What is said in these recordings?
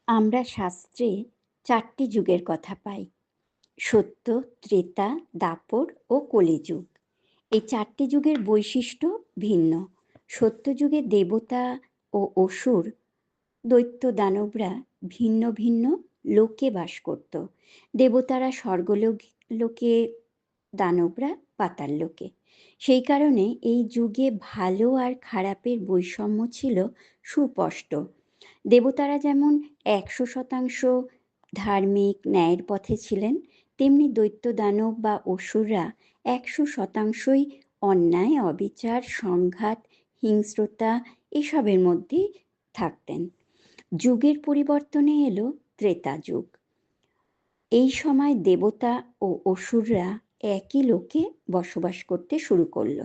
আমরা শাস্ত্রে ৪টি যুগের কথা পাই। সত্য, ত্রেতা, দাপর ও কলিযুগ। এই ৪টি যুগের বৈশিষ্ট্য ভিন্ন। সত্য যুগে দেবতা ও অসুর, দৈত্য দানবরা ভিন্ন ভিন্ন লোকে বাস করত। দেবতারা স্বর্গলোকে, দানবরা পাতাল লোকে। সেই কারণে এই যুগে ভালো আর খারাপের বৈষম্য ছিল সুস্পষ্ট। দেবতারা যেমন ১০০% ধার্মিক ন্যায়ের পথে ছিলেন, তেমনি দৈত্য দানব বা অসুররা ১০০%ই অন্যায়, অবিচার, সংঘাত, হিংস্রতা এসবের মধ্যেই থাকতেন। যুগের পরিবর্তনে এলো ত্রেতা যুগ। এই সময় দেবতা ও অসুররা একই লোকে বসবাস করতে শুরু করল।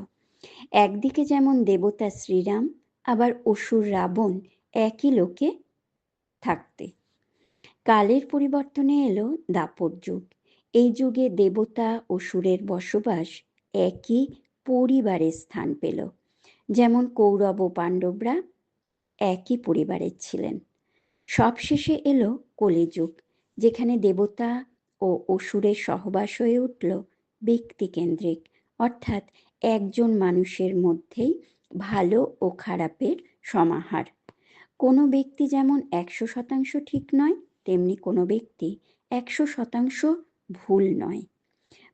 একদিকে যেমন দেবতা শ্রীরাম, আবার অসুর রাবণ একই লোকে থাকতে। কালের পরিবর্তনে এলো দাপর যুগ। এই যুগে দেবতা অসুরের বসবাস একই পরিবারে স্থান পেল। যেমন কৌরব ও পাণ্ডবরা একই পরিবারের ছিলেন। সবশেষে এলো কলিযুগ, যেখানে দেবতা ও অসুরের সহবাস হয়ে উঠল ব্যক্তিকেন্দ্রিক, অর্থাৎ একজন মানুষের মধ্যেই ভালো ও খারাপের সমাহার। কোনো ব্যক্তি যেমন ১০০% ঠিক নয়, তেমনি কোনো ব্যক্তি ১০০% ভুল নয়।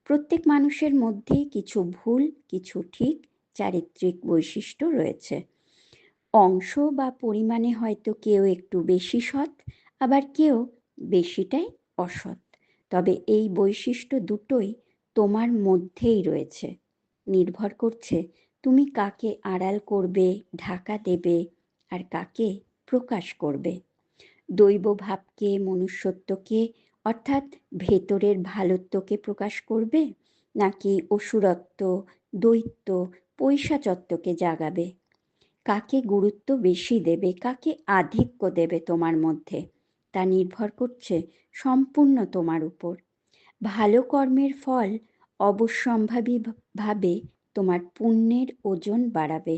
প্রত্যেক মানুষের মধ্যেই কিছু ভুল, কিছু ঠিক চারিত্রিক বৈশিষ্ট্য রয়েছে। অংশ বা পরিমাণে হয়তো কেউ একটু বেশি সৎ, আবার কেউ বেশিটাই অসৎ। তবে এই বৈশিষ্ট্য দুটোই তোমার মধ্যেই রয়েছে। নির্ভর করছে তুমি কাকে আড়াল করবে, ঢাকা দেবে, আর কাকে প্রকাশ করবে। দৈব ভাবকে, মনুষ্যত্বকে, অর্থাৎ ভেতরের ভালোত্বকে প্রকাশ করবে, নাকি অসুরত্ব, দৈত্য, পৈশাচত্বকে জাগাবে? কাকে গুরুত্ব বেশি দেবে, কাকে আধিক্য দেবে তোমার মধ্যে, তা নির্ভর করছে সম্পূর্ণ তোমার উপর। ভালো কর্মের ফল অবশ্যম্ভাবীভাবে তোমার পুণ্যের ওজন বাড়াবে।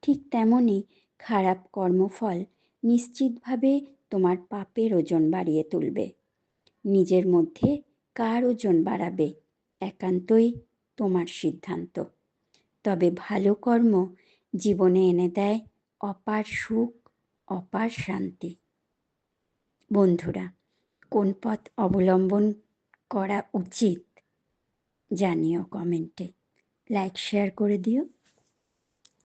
ঠিক তেমনি খারাপ কর্মফল নিশ্চিতভাবে তোমার পাপের ওজন বাড়িয়ে তুলবে। নিজের মধ্যে কার ওজন বাড়াবে একান্তই তোমার সিদ্ধান্ত। তবে ভালো কর্ম জীবনে এনে দেয় অপার সুখ, অপার শান্তি। বন্ধুরা, কোন পথ অবলম্বন করা উচিত জানিও কমেন্টে। লাইক শেয়ার করে দিও।